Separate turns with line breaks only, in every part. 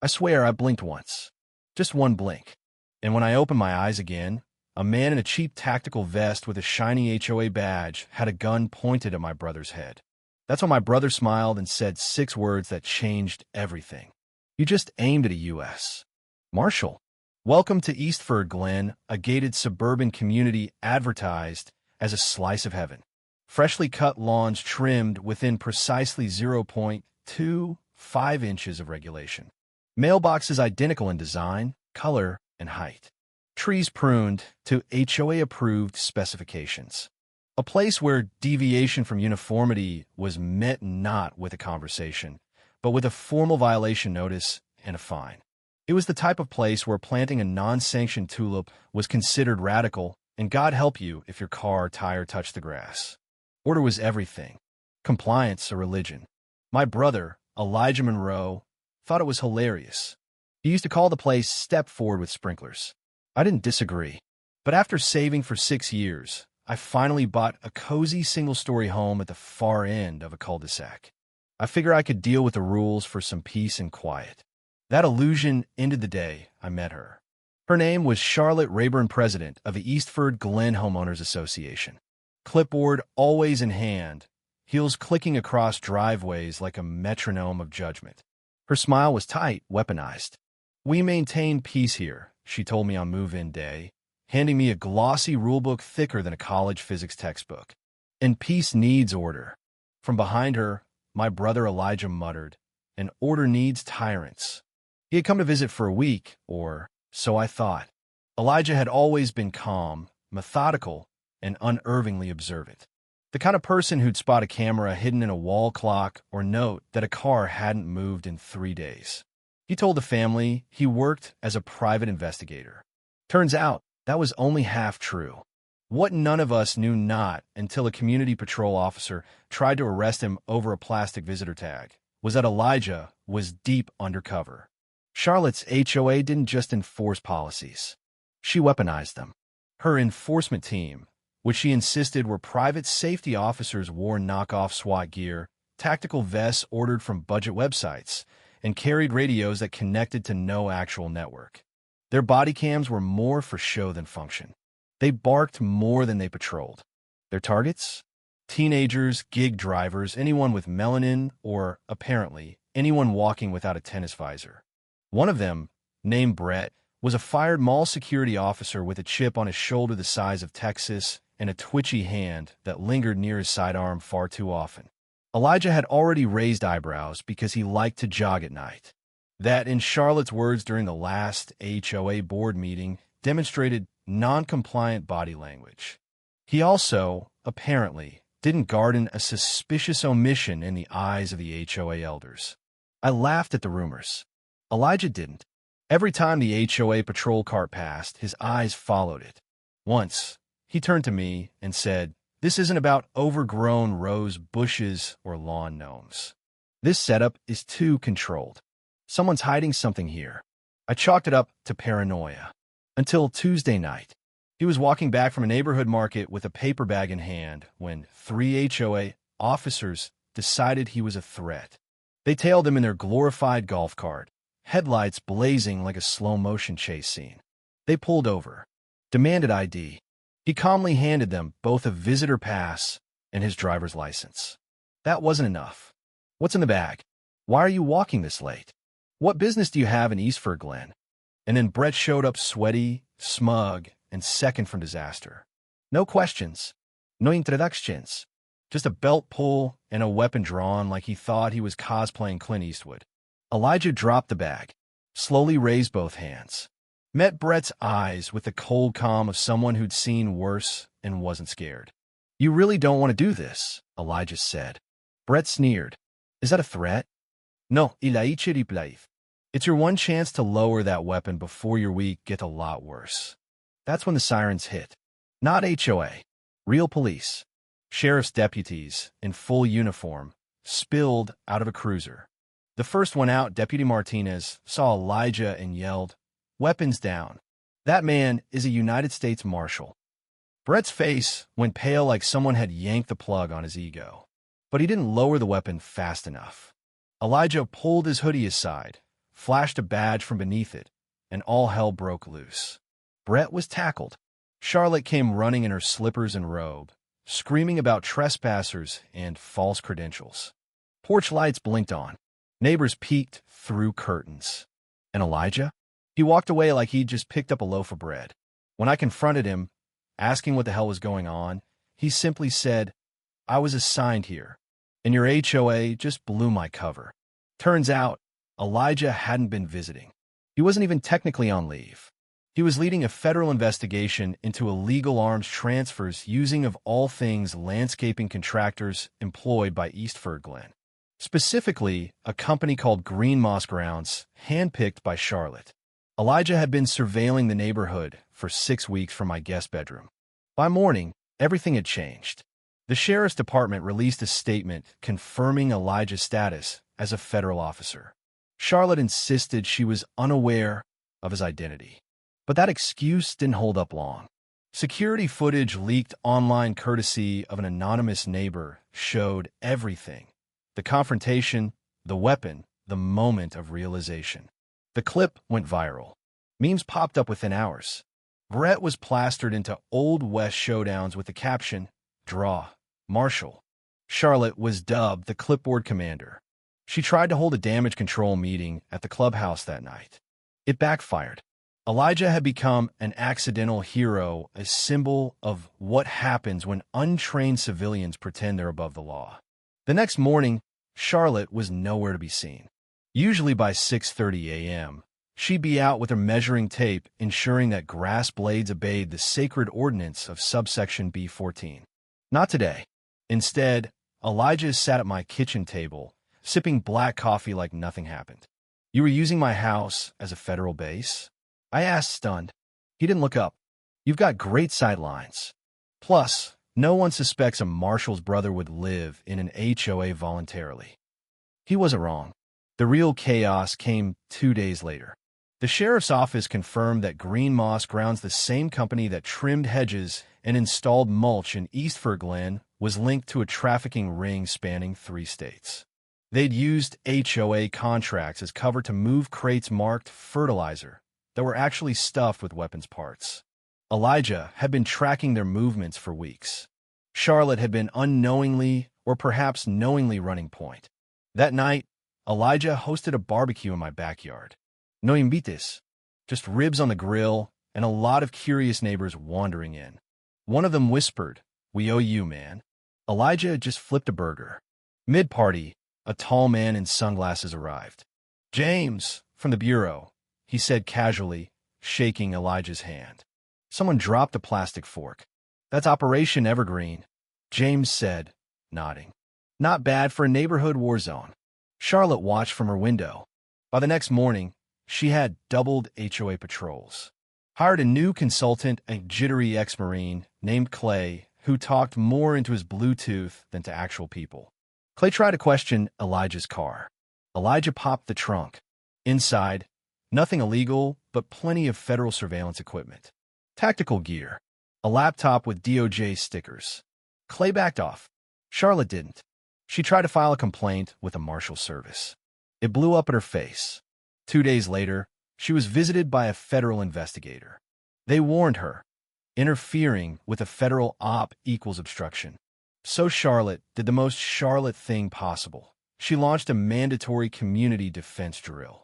I swear I blinked once. Just one blink. And when I opened my eyes again, a man in a cheap tactical vest with a shiny HOA badge had a gun pointed at my brother's head. That's when my brother smiled and said 6 words that changed everything. You just aimed at a U.S. Marshal. Welcome to Eastford, Glen, a gated suburban community advertised as a slice of heaven. Freshly cut lawns trimmed within precisely 0.25 inches of regulation. Mailboxes identical in design, color, and height. Trees pruned to HOA-approved specifications. A place where deviation from uniformity was met not with a conversation, but with a formal violation notice and a fine. It was the type of place where planting a non-sanctioned tulip was considered radical, and God help you if your car tire touched the grass. Order was everything. Compliance a religion. My brother, Elijah Monroe, thought it was hilarious. He used to call the place Step Forward with Sprinklers. I didn't disagree. But after saving for 6 years, I finally bought a cozy single-story home at the far end of a cul-de-sac. I figured I could deal with the rules for some peace and quiet. That illusion ended the day I met her. Her name was Charlotte Rayburn, president of the Eastford Glen Homeowners Association. Clipboard always in hand, heels clicking across driveways like a metronome of judgment. Her smile was tight, weaponized. We maintain peace here, she told me on move-in day, handing me a glossy rulebook thicker than a college physics textbook. And peace needs order. From behind her, my brother Elijah muttered, and order needs tyrants. He had come to visit for a week, or so I thought. Elijah had always been calm, methodical, and unervingly observant. The kind of person who'd spot a camera hidden in a wall clock or note that a car hadn't moved in 3 days. He told the family he worked as a private investigator. Turns out, that was only half true. What none of us knew not until a community patrol officer tried to arrest him over a plastic visitor tag was that Elijah was deep undercover. Charlotte's HOA didn't just enforce policies. She weaponized them. Her enforcement team, which she insisted were private safety officers, wore knockoff SWAT gear, tactical vests ordered from budget websites, and carried radios that connected to no actual network. Their body cams were more for show than function. They barked more than they patrolled. Their targets? Teenagers, gig drivers, anyone with melanin, or, apparently, anyone walking without a tennis visor. One of them, named Brett, was a fired mall security officer with a chip on his shoulder the size of Texas and a twitchy hand that lingered near his sidearm far too often. Elijah had already raised eyebrows because he liked to jog at night. That, in Charlotte's words during the last HOA board meeting, demonstrated non-compliant body language. He also, apparently, didn't garden a suspicious omission in the eyes of the HOA elders. I laughed at the rumors. Elijah didn't. Every time the HOA patrol cart passed, his eyes followed it. Once, he turned to me and said, "This isn't about overgrown rose bushes or lawn gnomes. This setup is too controlled. Someone's hiding something here." I chalked it up to paranoia. Until Tuesday night. He was walking back from a neighborhood market with a paper bag in hand when 3 HOA officers decided he was a threat. They tailed him in their glorified golf cart, headlights blazing like a slow-motion chase scene. They pulled over, demanded ID. He calmly handed them both a visitor pass and his driver's license. That wasn't enough. "What's in the bag? Why are you walking this late? What business do you have in Eastford, Glen?" And then Brett showed up sweaty, smug, and second from disaster. No questions, no introductions, just a belt pull and a weapon drawn like he thought he was cosplaying Clint Eastwood. Elijah dropped the bag, slowly raised both hands, met Brett's eyes with the cold calm of someone who'd seen worse and wasn't scared. "You really don't want to do this," Elijah said. Brett sneered. "Is that a threat?" "No, Elijah replied. It's your one chance to lower that weapon before your week gets a lot worse." That's when the sirens hit. Not HOA. Real police. Sheriff's deputies, in full uniform, spilled out of a cruiser. The first one out, Deputy Martinez, saw Elijah and yelled, "Weapons down. That man is a United States Marshal." Brett's face went pale like someone had yanked the plug on his ego. But he didn't lower the weapon fast enough. Elijah pulled his hoodie aside, flashed a badge from beneath it, and all hell broke loose. Brett was tackled. Charlotte came running in her slippers and robe, screaming about trespassers and false credentials. Porch lights blinked on. Neighbors peeked through curtains. And Elijah? He walked away like he'd just picked up a loaf of bread. When I confronted him, asking what the hell was going on, he simply said, "I was assigned here, and your HOA just blew my cover." Turns out, Elijah hadn't been visiting. He wasn't even technically on leave. He was leading a federal investigation into illegal arms transfers using, of all things, landscaping contractors employed by Eastford Glen. Specifically, a company called Green Moss Grounds, handpicked by Charlotte. Elijah had been surveilling the neighborhood for 6 weeks from my guest bedroom. By morning, everything had changed. The sheriff's department released a statement confirming Elijah's status as a federal officer. Charlotte insisted she was unaware of his identity. But that excuse didn't hold up long. Security footage leaked online courtesy of an anonymous neighbor showed everything. The confrontation, the weapon, the moment of realization. The clip went viral. Memes popped up within hours. Brett was plastered into Old West showdowns with the caption, "Draw, Marshal." Charlotte was dubbed the clipboard commander. She tried to hold a damage control meeting at the clubhouse that night. It backfired. Elijah had become an accidental hero, a symbol of what happens when untrained civilians pretend they're above the law. The next morning, Charlotte was nowhere to be seen. Usually by 6:30 a.m., she'd be out with her measuring tape, ensuring that grass blades obeyed the sacred ordinance of subsection B14. Not today. Instead, Elijah sat at my kitchen table, sipping black coffee like nothing happened. "You were using my house as a federal base?" I asked, stunned. He didn't look up. "You've got great sightlines. Plus, no one suspects a marshal's brother would live in an HOA voluntarily." He wasn't wrong. The real chaos came 2 days later. The sheriff's office confirmed that Green Moss Grounds, the same company that trimmed hedges and installed mulch in Eastford Glen, was linked to a trafficking ring spanning 3 states. They'd used HOA contracts as cover to move crates marked fertilizer that were actually stuffed with weapons parts. Elijah had been tracking their movements for weeks. Charlotte had been unknowingly or perhaps knowingly running point. That night, Elijah hosted a barbecue in my backyard. No invites, just ribs on the grill and a lot of curious neighbors wandering in. One of them whispered, "We owe you, man." Elijah had just flipped a burger. Mid-party, a tall man in sunglasses arrived. "James, from the Bureau," he said casually, shaking Elijah's hand. Someone dropped a plastic fork. "That's Operation Evergreen," James said, nodding. "Not bad for a neighborhood war zone." Charlotte watched from her window. By the next morning, she had doubled HOA patrols. Hired a new consultant, a jittery ex-Marine named Clay, who talked more into his Bluetooth than to actual people. Clay tried to question Elijah's car. Elijah popped the trunk. Inside, nothing illegal, but plenty of federal surveillance equipment. Tactical gear. A laptop with DOJ stickers. Clay backed off. Charlotte didn't. She tried to file a complaint with the Marshal Service. It blew up at her face. 2 days later, she was visited by a federal investigator. They warned her. Interfering with a federal op equals obstruction. So Charlotte did the most Charlotte thing possible. She launched a mandatory community defense drill.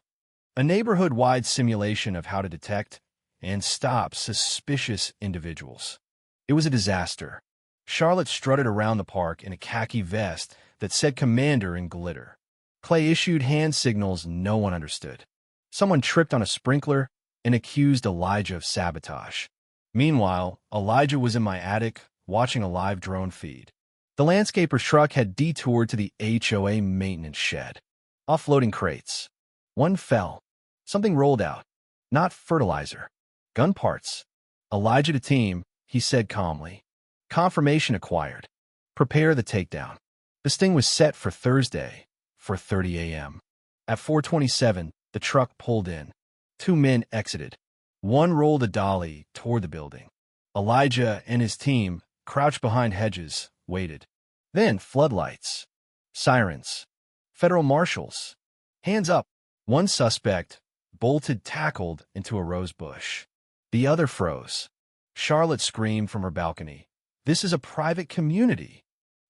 A neighborhood-wide simulation of how to detect and stop suspicious individuals. It was a disaster. Charlotte strutted around the park in a khaki vest that said Commander in glitter. Clay issued hand signals no one understood. Someone tripped on a sprinkler and accused Elijah of sabotage. Meanwhile, Elijah was in my attic watching a live drone feed. The landscaper's truck had detoured to the HOA maintenance shed, offloading crates. One fell. Something rolled out. Not fertilizer. Gun parts. "Elijah to team," he said calmly. "Confirmation acquired. Prepare the takedown." The sting was set for Thursday, 4:30 a.m. At 4:27, the truck pulled in. 2 men exited. One rolled a dolly toward the building. Elijah and his team, crouched behind hedges, waited. Then floodlights. Sirens. Federal marshals. "Hands up," One suspect bolted tackled into a rose bush. The other froze. Charlotte screamed from her balcony, "This is a private community."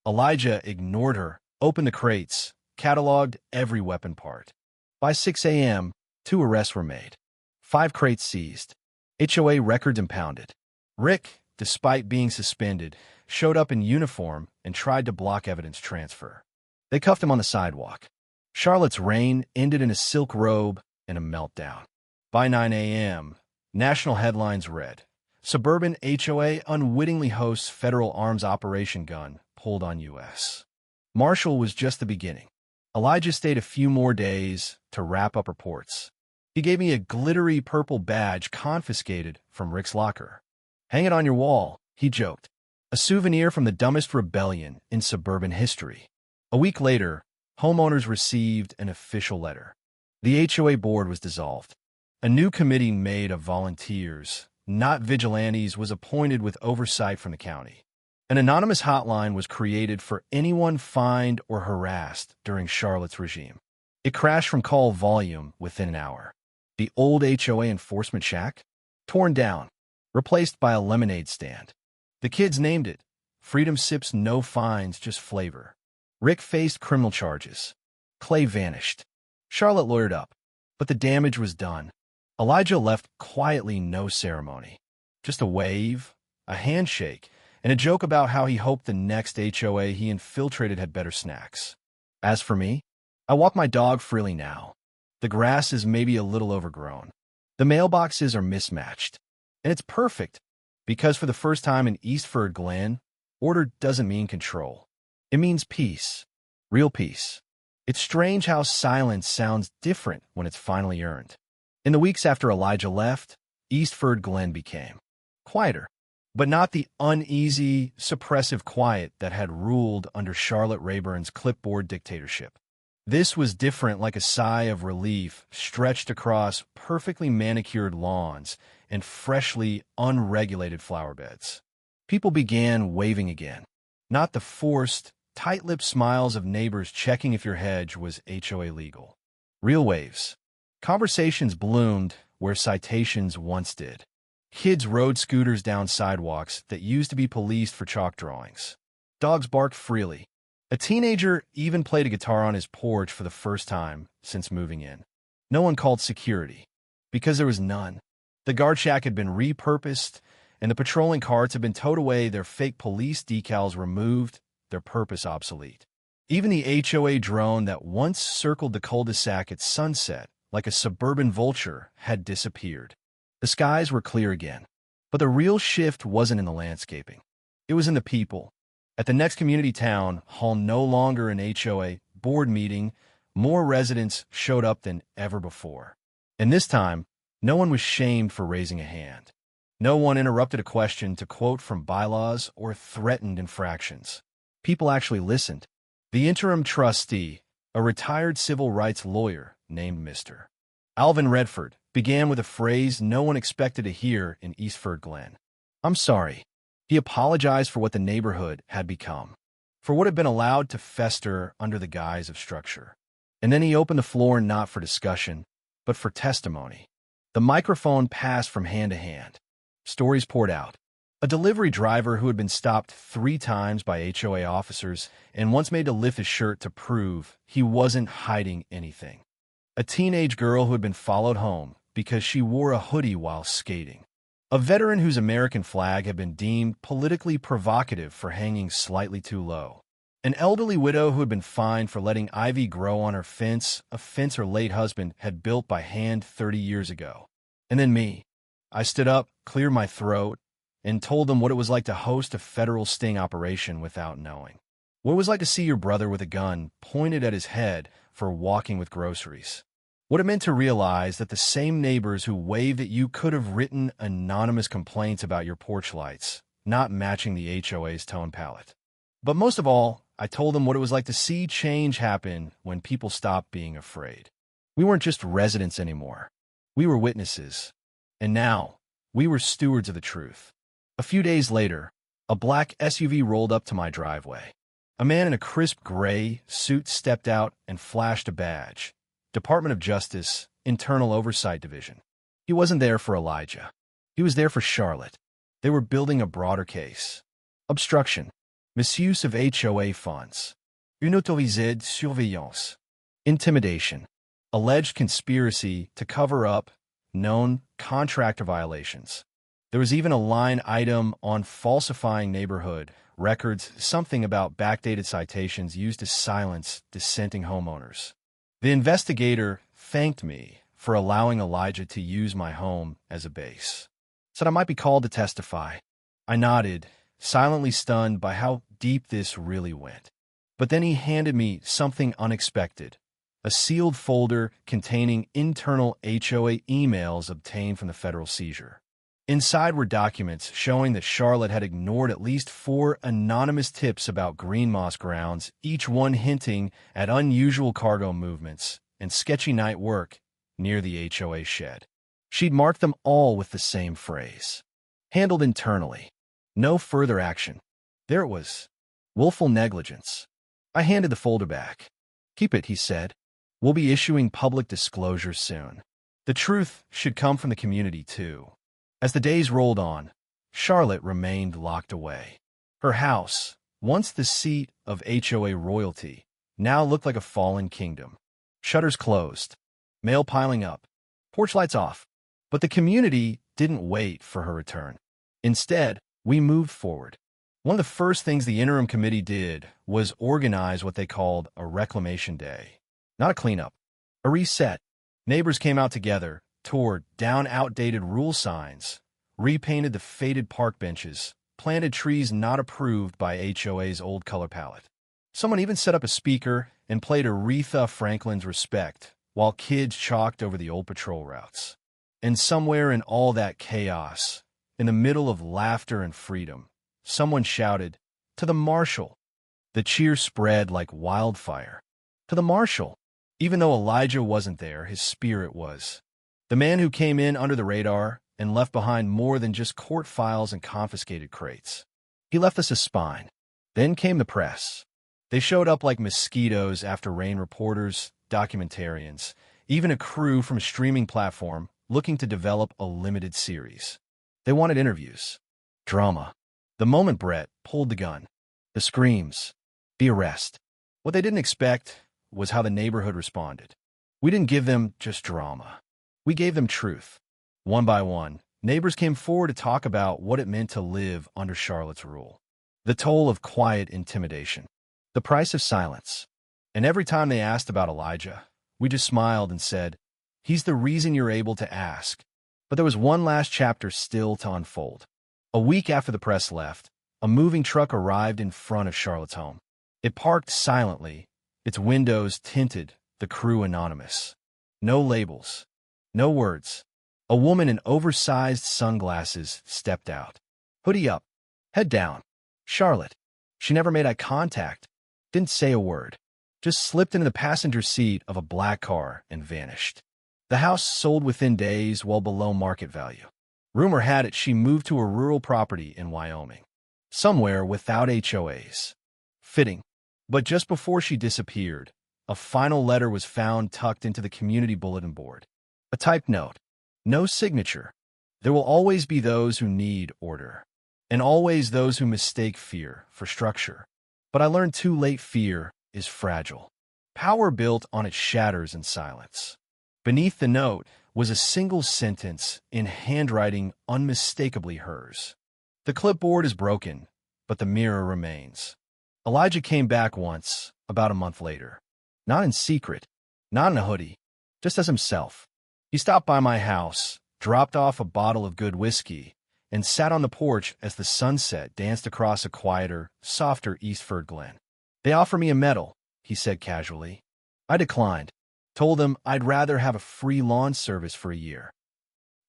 Elijah ignored her, opened the crates, cataloged every weapon part. By 6 a.m., 2 arrests were made. 5 crates seized. HOA records impounded. Rick, despite being suspended, showed up in uniform and tried to block evidence transfer. They cuffed him on the sidewalk. Charlotte's reign ended in a silk robe and a meltdown. By 9 a.m., national headlines read, "Suburban HOA unwittingly hosts federal arms operation gun pulled on U.S." Marshal was just the beginning. Elijah stayed a few more days to wrap up reports. He gave me a glittery purple badge confiscated from Rick's locker. "Hang it on your wall," he joked. A souvenir from the dumbest rebellion in suburban history. A week later, homeowners received an official letter. The HOA board was dissolved. A new committee made of volunteers, not vigilantes, was appointed with oversight from the county. An anonymous hotline was created for anyone fined or harassed during Charlotte's regime. It crashed from call volume within an hour. The old HOA enforcement shack? Torn down, replaced by a lemonade stand. The kids named it Freedom Sips No Fines, Just Flavor. Rick faced criminal charges. Clay vanished. Charlotte lawyered up, but the damage was done. Elijah left quietly, no ceremony. Just a wave, a handshake, and a joke about how he hoped the next HOA he infiltrated had better snacks. As for me, I walk my dog freely now. The grass is maybe a little overgrown. The mailboxes are mismatched. And it's perfect, because for the first time in Eastford Glen, order doesn't mean control. It means peace. Real peace. It's strange how silence sounds different when it's finally earned. In the weeks after Elijah left, Eastford Glen became quieter, but not the uneasy, suppressive quiet that had ruled under Charlotte Rayburn's clipboard dictatorship. This was different, like a sigh of relief stretched across perfectly manicured lawns and freshly unregulated flower beds. People began waving again, not the forced, tight-lipped smiles of neighbors checking if your hedge was HOA legal. Real waves. Conversations bloomed where citations once did. Kids rode scooters down sidewalks that used to be policed for chalk drawings. Dogs barked freely. A teenager even played a guitar on his porch for the first time since moving in. No one called security, because there was none. The guard shack had been repurposed, and the patrolling carts had been towed away, their fake police decals removed, their purpose obsolete. Even the HOA drone that once circled the cul-de-sac at sunset like a suburban vulture had disappeared. The skies were clear again. But the real shift wasn't in the landscaping. It was in the people. At the next community town hall, no longer an HOA board meeting, more residents showed up than ever before. And this time, no one was shamed for raising a hand. No one interrupted a question to quote from bylaws or threatened infractions. People actually listened. The interim trustee, a retired civil rights lawyer named Mr. Alvin Redford, began with a phrase no one expected to hear in Eastford Glen. "I'm sorry." He apologized for what the neighborhood had become, for what had been allowed to fester under the guise of structure. And then he opened the floor not for discussion, but for testimony. The microphone passed from hand to hand. Stories poured out. A delivery driver who had been stopped 3 times by HOA officers and once made to lift his shirt to prove he wasn't hiding anything. A teenage girl who had been followed home because she wore a hoodie while skating. A veteran whose American flag had been deemed politically provocative for hanging slightly too low. An elderly widow who had been fined for letting ivy grow on her fence, a fence her late husband had built by hand 30 years ago. And then me. I stood up, cleared my throat, and told them what it was like to host a federal sting operation without knowing. What it was like to see your brother with a gun pointed at his head for walking with groceries. What it meant to realize that the same neighbors who waved at you could have written anonymous complaints about your porch lights, not matching the HOA's tone palette. But most of all, I told them what it was like to see change happen when people stopped being afraid. We weren't just residents anymore. We were witnesses. And now, we were stewards of the truth. A few days later, a black SUV rolled up to my driveway. A man in a crisp gray suit stepped out and flashed a badge. Department of Justice, Internal Oversight Division. He wasn't there for Elijah. He was there for Charlotte. They were building a broader case. Obstruction, misuse of HOA funds, inautorisée surveillance, intimidation, alleged conspiracy to cover up known contractor violations. There was even a line item on falsifying neighborhood records, something about backdated citations used to silence dissenting homeowners. The investigator thanked me for allowing Elijah to use my home as a base. Said I might be called to testify. I nodded, silently stunned by how deep this really went. But then he handed me something unexpected, a sealed folder containing internal HOA emails obtained from the federal seizure. Inside were documents showing that Charlotte had ignored at least 4 anonymous tips about green moss grounds, each one hinting at unusual cargo movements and sketchy night work near the HOA shed. She'd marked them all with the same phrase. Handled internally. No further action. There it was. Willful negligence. I handed the folder back. Keep it, he said. We'll be issuing public disclosures soon. The truth should come from the community, too. As the days rolled on, Charlotte remained locked away. Her house, once the seat of HOA royalty, now looked like a fallen kingdom. Shutters closed, mail piling up, porch lights off. But the community didn't wait for her return. Instead, we moved forward. One of the first things the interim committee did was organize what they called a reclamation day. Not a cleanup, a reset. Neighbors came out together, tore down outdated rule signs, repainted the faded park benches, planted trees not approved by HOA's old color palette. Someone even set up a speaker and played Aretha Franklin's Respect while kids chalked over the old patrol routes. And somewhere in all that chaos, in the middle of laughter and freedom, someone shouted, "To the Marshal!" The cheer spread like wildfire. To the Marshal! Even though Elijah wasn't there, his spirit was. The man who came in under the radar and left behind more than just court files and confiscated crates. He left us a spine. Then came the press. They showed up like mosquitoes after rain, reporters, documentarians, even a crew from a streaming platform looking to develop a limited series. They wanted interviews. Drama. The moment Brett pulled the gun. The screams. The arrest. What they didn't expect was how the neighborhood responded. We didn't give them just drama. We gave them truth. One by one, neighbors came forward to talk about what it meant to live under Charlotte's rule. The toll of quiet intimidation. The price of silence. And every time they asked about Elijah, we just smiled and said, "He's the reason you're able to ask." But there was one last chapter still to unfold. A week after the press left, a moving truck arrived in front of Charlotte's home. It parked silently, its windows tinted, the crew anonymous. No labels. No words. A woman in oversized sunglasses stepped out. Hoodie up. Head down. Charlotte. She never made eye contact. Didn't say a word. Just slipped into the passenger seat of a black car and vanished. The house sold within days, well below market value. Rumor had it she moved to a rural property in Wyoming. Somewhere without HOAs. Fitting. But just before she disappeared, a final letter was found tucked into the community bulletin board. A typed note. No signature. There will always be those who need order. And always those who mistake fear for structure. But I learned too late fear is fragile. Power built on its shatters in silence. Beneath the note was a single sentence in handwriting unmistakably hers. The clipboard is broken, but the mirror remains. Elijah came back once, about a month later. Not in secret, not in a hoodie, just as himself. He stopped by my house, dropped off a bottle of good whiskey, and sat on the porch as the sunset danced across a quieter, softer Eastford glen. "They offer me a medal," he said casually. I declined, told them I'd rather have a free lawn service for a year.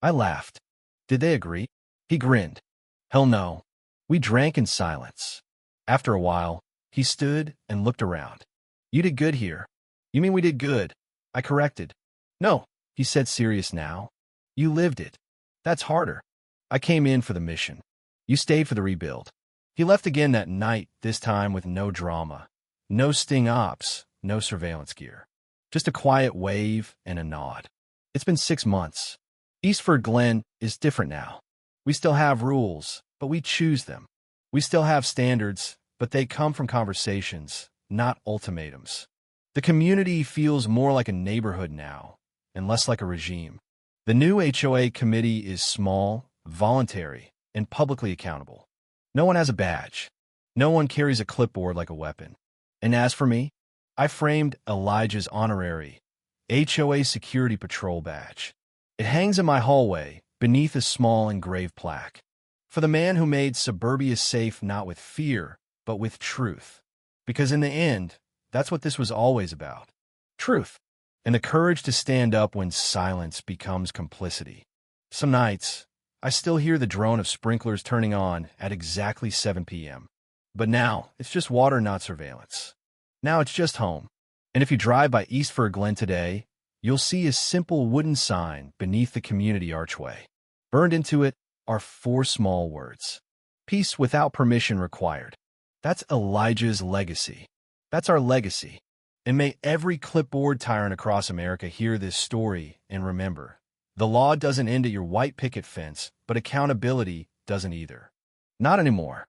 I laughed. Did they agree? He grinned. Hell no. We drank in silence. After a while, he stood and looked around. "You did good here." "You mean we did good?" I corrected. "No," he said, serious now. "You lived it. That's harder. I came in for the mission. You stayed for the rebuild." He left again that night, this time with no drama. No sting ops, no surveillance gear. Just a quiet wave and a nod. It's been 6 months. Eastford Glen is different now. We still have rules, but we choose them. We still have standards, but they come from conversations, not ultimatums. The community feels more like a neighborhood now, and less like a regime. The new HOA committee is small, voluntary, and publicly accountable. No one has a badge. No one carries a clipboard like a weapon. And as for me, I framed Elijah's honorary HOA Security Patrol badge. It hangs in my hallway beneath a small engraved plaque. For the man who made suburbia safe not with fear, but with truth. Because in the end, that's what this was always about. Truth. And the courage to stand up when silence becomes complicity. Some nights, I still hear the drone of sprinklers turning on at exactly 7 p.m. But now, it's just water, not surveillance. Now it's just home. And if you drive by Eastford Glen today, you'll see a simple wooden sign beneath the community archway. Burned into it are 4 small words. Peace without permission required. That's Elijah's legacy. That's our legacy. And may every clipboard tyrant across America hear this story and remember, the law doesn't end at your white picket fence, but accountability doesn't either. Not anymore.